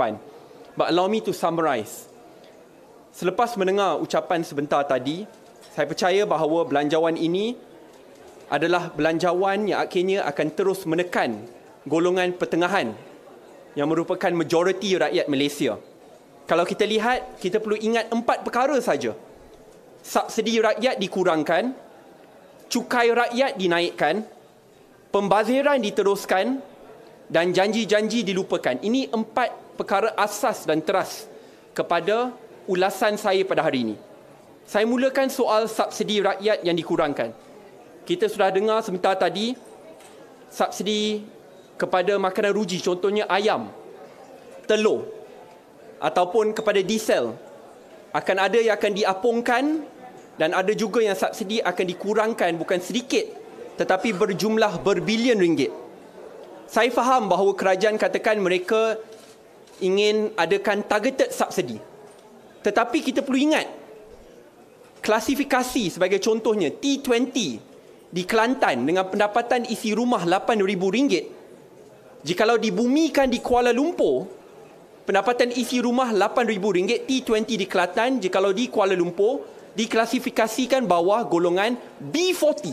depan. But allow me to summarize. Selepas mendengar ucapan sebentar tadi, saya percaya bahawa belanjawan ini adalah belanjawan yang akhirnya akan terus menekan golongan pertengahan yang merupakan majoriti rakyat Malaysia. Kalau kita lihat, kita perlu ingat 4 perkara saja. Subsidi rakyat dikurangkan, cukai rakyat dinaikkan, pembaziran diteruskan dan janji-janji dilupakan. Ini 4 perkara asas dan teras kepada ulasan saya pada hari ini. Saya mulakan soal subsidi rakyat yang dikurangkan. Kita sudah dengar sebentar tadi, subsidi kepada makanan ruji, contohnya ayam, telur, ataupun kepada diesel, akan ada yang akan diapungkan dan ada juga yang subsidi akan dikurangkan bukan sedikit, tetapi berjumlah berbilion ringgit. Saya faham bahawa kerajaan katakan mereka ingin adakan targeted subsidi. Tetapi kita perlu ingat, klasifikasi sebagai contohnya T20 di Kelantan dengan pendapatan isi rumah RM8,000, jikalau dibumikan di Kuala Lumpur, pendapatan isi rumah RM8,000, T20 di Kelantan, jikalau di Kuala Lumpur, diklasifikasikan bawah golongan B40.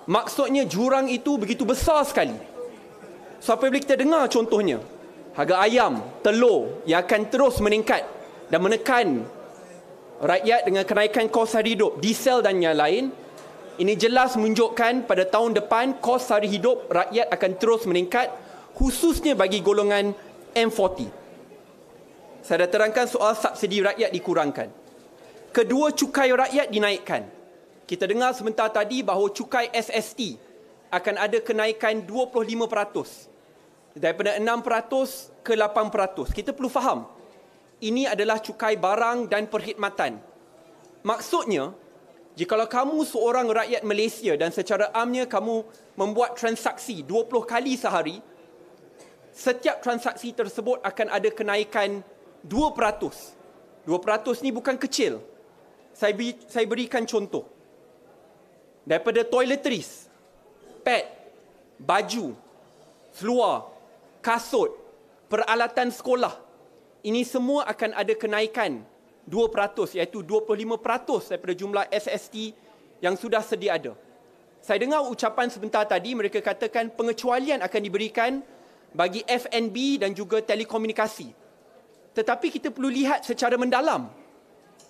Maksudnya jurang itu begitu besar sekali. So apabila kita dengar contohnya, harga ayam, telur yang akan terus meningkat dan menekan rakyat dengan kenaikan kos sara hidup, diesel dan yang lain, ini jelas menunjukkan pada tahun depan kos sara hidup rakyat akan terus meningkat, khususnya bagi golongan M40. Saya dah terangkan soal subsidi rakyat dikurangkan. Kedua, cukai rakyat dinaikkan. Kita dengar sebentar tadi bahawa cukai SST akan ada kenaikan 25%. Daripada 6% ke 8%. Kita perlu faham, ini adalah cukai barang dan perkhidmatan. Maksudnya, jikalau kamu seorang rakyat Malaysia dan secara amnya kamu membuat transaksi 20 kali sehari, setiap transaksi tersebut akan ada kenaikan 2%. 2% ni bukan kecil. Saya berikan contoh. Daripada toiletries, pad, baju, seluar, kasut, peralatan sekolah, ini semua akan ada kenaikan 2%, iaitu 25% daripada jumlah SST yang sudah sedia ada. Saya dengar ucapan sebentar tadi, mereka katakan pengecualian akan diberikan bagi F&B dan juga telekomunikasi. Tetapi kita perlu lihat secara mendalam.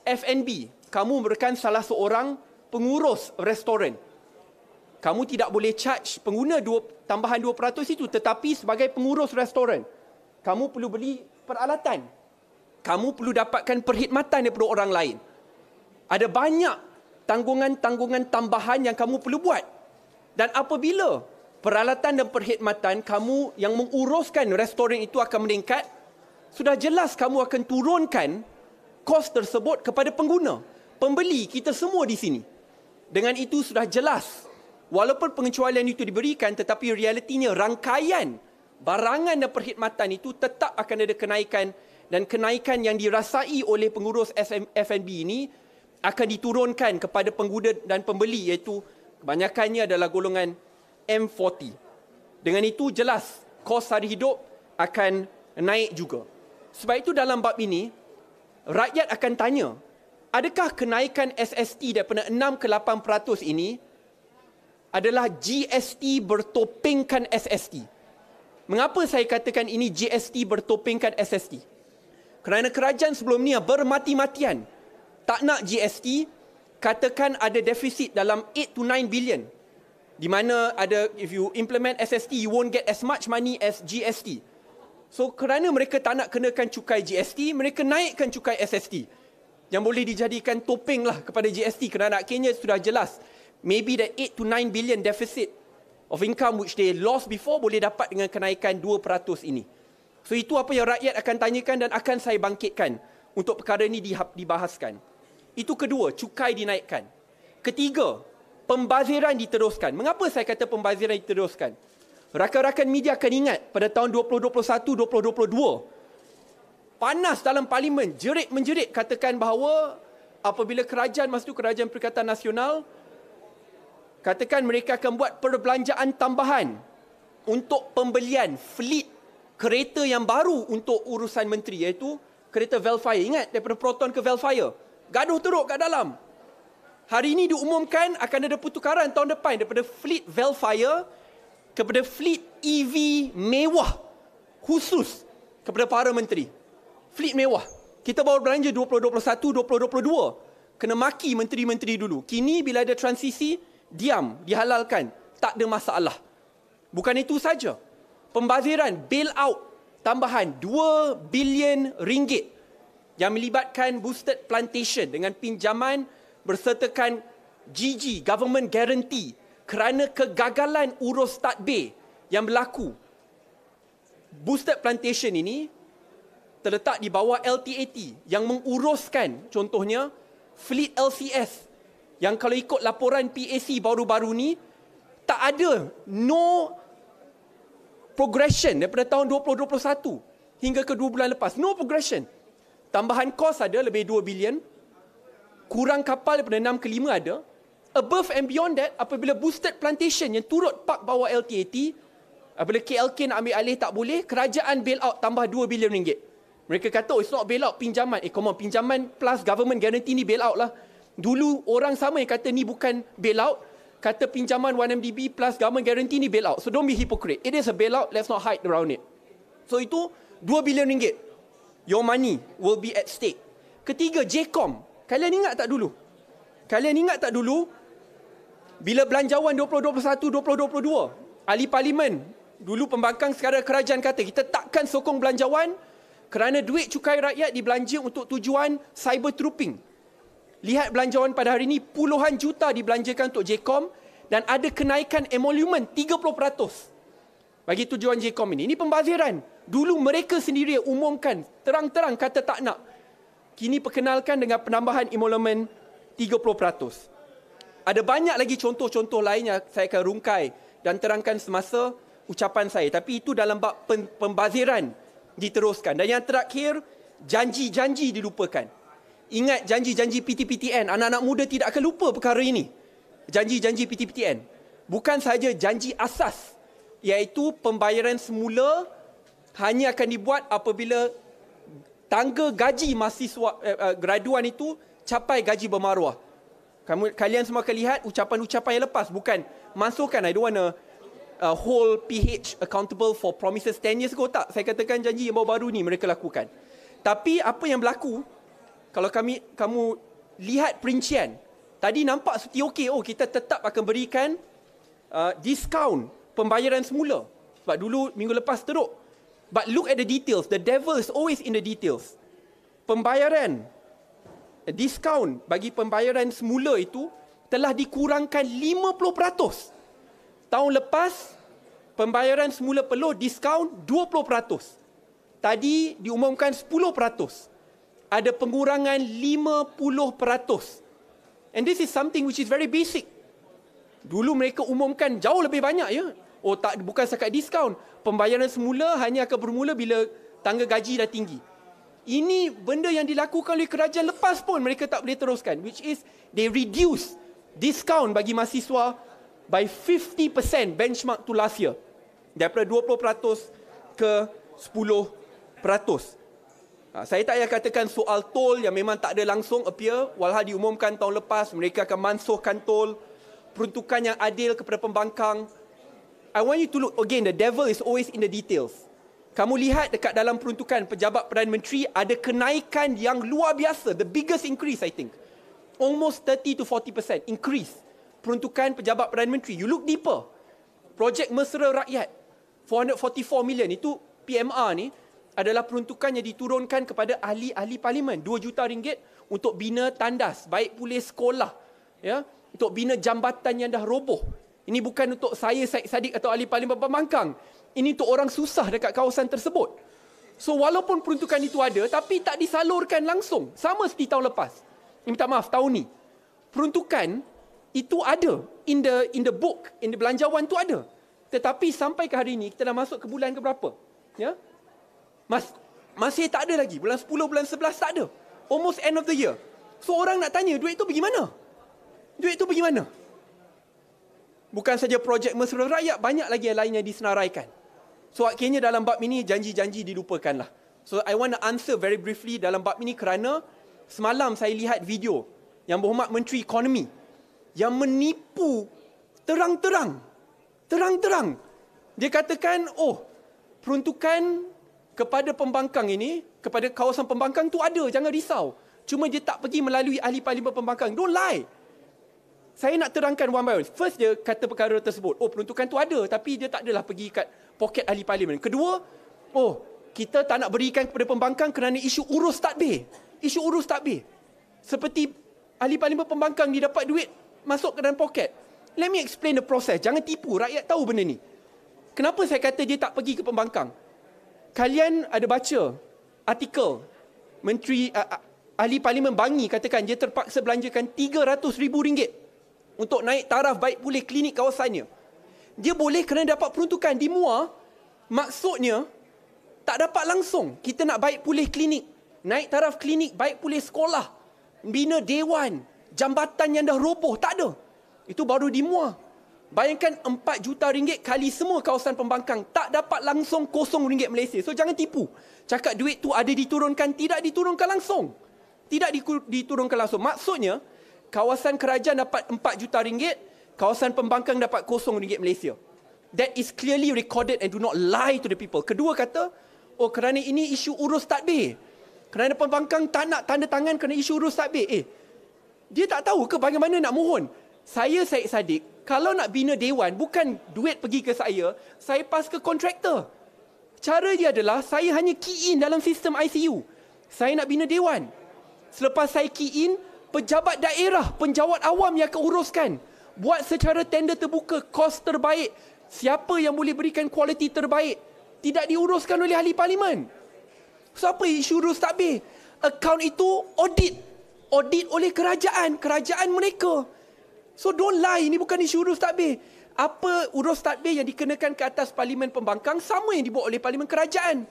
F&B, kamu merupakan salah seorang pengurus restoran. Kamu tidak boleh charge pengguna tambahan 2% itu, tetapi sebagai pengurus restoran, kamu perlu beli peralatan. Kamu perlu dapatkan perkhidmatan daripada orang lain. Ada banyak tanggungan-tanggungan tambahan yang kamu perlu buat. Dan apabila peralatan dan perkhidmatan kamu yang menguruskan restoran itu akan meningkat, sudah jelas kamu akan turunkan kos tersebut kepada pengguna, pembeli, kita semua di sini. Dengan itu sudah jelas, walaupun pengecualian itu diberikan, tetapi realitinya rangkaian barangan dan perkhidmatan itu tetap akan ada kenaikan, dan kenaikan yang dirasai oleh pengurus F&B ini akan diturunkan kepada pengguna dan pembeli, iaitu kebanyakannya adalah golongan M40. Dengan itu jelas kos sara hidup akan naik juga. Sebab itu dalam bab ini, rakyat akan tanya, adakah kenaikan SST daripada 6 ke 8% ini adalah GST bertopengkan SST? Mengapa saya katakan ini GST bertopengkan SST? Kerana kerajaan sebelum ni bermati-matian tak nak GST, katakan ada defisit dalam 8 to 9 billion. Di mana ada, if you implement SST, you won't get as much money as GST. So kerana mereka tak nak kenakan cukai GST, mereka naikkan cukai SST. Yang boleh dijadikan topeng lah kepada GST, kerana akhirnya sudah jelas. Maybe that 8 to 9 billion deficit of income which they lost before boleh dapat dengan kenaikan 2% ini. So itu apa yang rakyat akan tanyakan dan akan saya bangkitkan untuk perkara ini dibahaskan. Itu kedua, cukai dinaikkan. Ketiga, pembaziran diteruskan. Mengapa saya kata pembaziran diteruskan? Rakan-rakan media akan ingat pada tahun 2021-2022, panas dalam parlimen, jerit-menjerit katakan bahawa apabila kerajaan, masa itu Kerajaan Perikatan Nasional, katakan mereka akan buat perbelanjaan tambahan untuk pembelian fleet kereta yang baru untuk urusan menteri, iaitu kereta Velfire. Ingat, daripada Proton ke Velfire. Gaduh teruk kat dalam. Hari ini diumumkan akan ada pertukaran tahun depan daripada fleet Velfire kepada fleet EV mewah khusus kepada para menteri. Fleet mewah. Kita baru belanja 2021, 2022. Kena maki menteri-menteri dulu. Kini bila ada transisi, diam, dihalalkan. Tak ada masalah. Bukan itu saja. Pembaziran bailout tambahan 2 bilion ringgit yang melibatkan boosted plantation dengan pinjaman bersertakan GG, government guarantee, kerana kegagalan urus tadbir yang berlaku. Boosted plantation ini terletak di bawah LTAT yang menguruskan contohnya fleet LCS yang kalau ikut laporan PAC baru-baru ni tak ada, no progression daripada tahun 2021 hingga ke 2 bulan lepas. No progression. Tambahan kos ada lebih 2 bilion. Kurang kapal daripada 6 ke 5 ada. Above and beyond that, apabila boosted plantation yang turut park bawah LTAT, apabila KLK nak ambil alih tak boleh, kerajaan bailout tambah 2 bilion ringgit. Mereka kata, oh, it's not bailout, pinjaman. Come on, pinjaman plus government guarantee ni bailout lah. Dulu orang sama yang kata ni bukan bailout, kata pinjaman 1MDB plus government guarantee ni bailout. So don't be hypocrite. It is a bailout, let's not hide around it. So itu 2 bilion ringgit. Your money will be at stake. Ketiga, JCOM. Kalian ingat tak dulu? Bila belanjawan 2021, 2022, ahli parlimen, dulu pembangkang sekarang kerajaan kata, kita takkan sokong belanjawan kerana duit cukai rakyat dibelanja untuk tujuan cyber trooping. Lihat belanjawan pada hari ini, puluhan juta dibelanjakan untuk JCOM dan ada kenaikan emolumen 30% bagi tujuan JCOM ini. Ini pembaziran. Dulu mereka sendiri umumkan, terang-terang kata tak nak. Kini perkenalkan dengan penambahan emolumen 30%. Ada banyak lagi contoh-contoh lain yang saya akan rungkai dan terangkan semasa ucapan saya. Tapi itu dalam bab pembaziran diteruskan. Dan yang terakhir, janji-janji dilupakan. Ingat janji-janji PTPTN. Anak-anak muda tidak akan lupa perkara ini. Janji-janji PTPTN. Bukan sahaja janji asas, iaitu pembayaran semula hanya akan dibuat apabila tangga gaji mahasiswa graduan itu capai gaji bermaruah. Kalian semua akan lihat ucapan-ucapan yang lepas. Bukan masukkan, I don't want to hold PH accountable for promises 10 years ago. Tak, saya katakan janji yang baru-baru ni mereka lakukan. Tapi apa yang berlaku, kalau kamu lihat perincian, tadi nampak seperti okey, oh kita tetap akan berikan diskaun pembayaran semula. Sebab dulu minggu lepas teruk. But look at the details. The devil is always in the details. Pembayaran, diskaun bagi pembayaran semula itu telah dikurangkan 50%. Tahun lepas, pembayaran semula peluh diskaun 20%. Tadi diumumkan 10%. Ada pengurangan 50%. And this is something which is very basic. Dulu mereka umumkan jauh lebih banyak, ya. Oh, tak, bukan setakat diskaun. Pembayaran semula hanya akan bermula bila tangga gaji dah tinggi. Ini benda yang dilakukan oleh kerajaan lepas pun mereka tak boleh teruskan, which is they reduce diskaun bagi mahasiswa by 50% benchmark to last year. Daripada 20% ke 10%. Saya tak payah katakan soal tol yang memang tak ada langsung appear, walhal diumumkan tahun lepas mereka akan mansuhkan tol, peruntukan yang adil kepada pembangkang. I want you to look again, the devil is always in the details. Kamu lihat dekat dalam peruntukan pejabat Perdana Menteri ada kenaikan yang luar biasa, the biggest increase I think. Almost 30 to 40% increase peruntukan pejabat Perdana Menteri. You look deeper. Projek Mesra Rakyat 444 million itu PMR ni adalah peruntukan yang diturunkan kepada ahli-ahli parlimen, 2 juta ringgit untuk bina tandas, baik pulih sekolah, ya, untuk bina jambatan yang dah roboh. Ini bukan untuk saya, Syed Saddiq atau ahli parlimen pembangkang. Ini untuk orang susah dekat kawasan tersebut. So walaupun peruntukan itu ada, tapi tak disalurkan langsung. Sama seperti tahun lepas. Minta maaf, tahun ni. Peruntukan itu ada. In the book, in the belanjawan itu ada. Tetapi sampai ke hari ini, kita dah masuk ke bulan ke berapa? Ya? Masih tak ada lagi. Bulan 10, bulan 11 tak ada. Almost end of the year. So orang nak tanya, duit itu pergi mana? Duit itu pergi mana? Bukan saja projek Mesra Rakyat, banyak lagi yang lain yang disenaraikan. So akhirnya dalam bab ini janji-janji dilupakanlah. So I want to answer very briefly dalam bab ini kerana semalam saya lihat video yang berhormat Menteri Ekonomi yang menipu terang-terang. Dia katakan, peruntukan kepada pembangkang ini, kepada kawasan pembangkang tu ada, jangan risau. Cuma dia tak pergi melalui ahli parlimen pembangkang. Don't lie. Saya nak terangkan one by one. First, dia kata perkara tersebut. Peruntukan tu ada, tapi dia tak adalah pergi kat poket ahli parlimen. Kedua, kita tak nak berikan kepada pembangkang kerana isu urus tadbir. Seperti ahli parlimen pembangkang dia dapat duit masuk ke dalam poket. Let me explain the process. Jangan tipu, rakyat tahu benda ni. Kenapa saya kata dia tak pergi ke pembangkang? Kalian ada baca artikel Menteri ahli parlimen Bangi katakan dia terpaksa belanjakan RM300,000 untuk naik taraf baik pulih klinik kawasannya. Dia boleh kerana dapat peruntukan di MUA. Maksudnya tak dapat langsung. Kita nak baik pulih klinik, naik taraf klinik, baik pulih sekolah, bina dewan, jambatan yang dah roboh, tak ada. Itu baru di MUA. Bayangkan RM4 juta kali semua kawasan pembangkang, tak dapat langsung RM0 Malaysia. So jangan tipu. Cakap duit tu ada diturunkan, tidak diturunkan langsung. Maksudnya kawasan kerajaan dapat RM4 juta, kawasan pembangkang dapat RM0 Malaysia. That is clearly recorded and do not lie to the people. Kedua kata, kerana ini isu urus tadbir. Kerana pembangkang tak nak tanda tangan kerana isu urus tadbir. Dia tak tahu ke bagaimana nak mohon? Saya Syed Saddiq, kalau nak bina dewan, bukan duit pergi ke saya pass ke kontraktor. Cara dia adalah, saya hanya key in dalam sistem ICU. Saya nak bina dewan. Selepas saya key in, pejabat daerah, penjawat awam yang akan uruskan. Buat secara tender terbuka, kos terbaik. Siapa yang boleh berikan kualiti terbaik. Tidak diuruskan oleh ahli parlimen. So apa isu urus tadbir? Akaun itu audit. Audit oleh kerajaan mereka. So don't lie, ini bukan isu urus tadbir. Apa urus tadbir yang dikenakan ke atas parlimen pembangkang sama yang dibuat oleh parlimen kerajaan.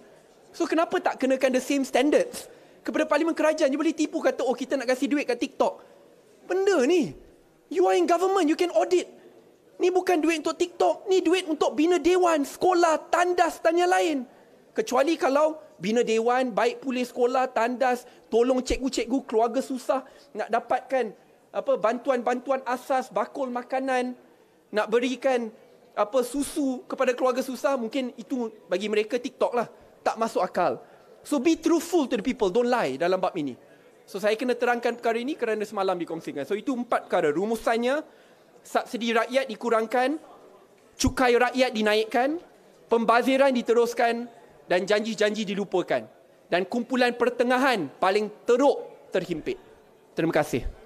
So kenapa tak kenakan the same standards kepada parlimen kerajaan? Dia boleh tipu kata, kita nak kasih duit kat TikTok. Benda ni, you are in government, you can audit. Ni bukan duit untuk TikTok, ni duit untuk bina dewan, sekolah, tandas dan yang lain. Kecuali kalau bina dewan, baik pulih sekolah, tandas, tolong cikgu-cikgu keluarga susah, nak dapatkan bantuan-bantuan asas, bakul makanan, nak berikan susu kepada keluarga susah, mungkin itu bagi mereka TikTok lah. Tak masuk akal. So be truthful to the people, don't lie dalam bab ini. So saya kena terangkan perkara ini kerana semalam dikongsikan. So itu 4 perkara. Rumusannya, subsidi rakyat dikurangkan, cukai rakyat dinaikkan, pembaziran diteruskan dan janji-janji dilupakan. Dan kumpulan pertengahan paling teruk terhimpit. Terima kasih.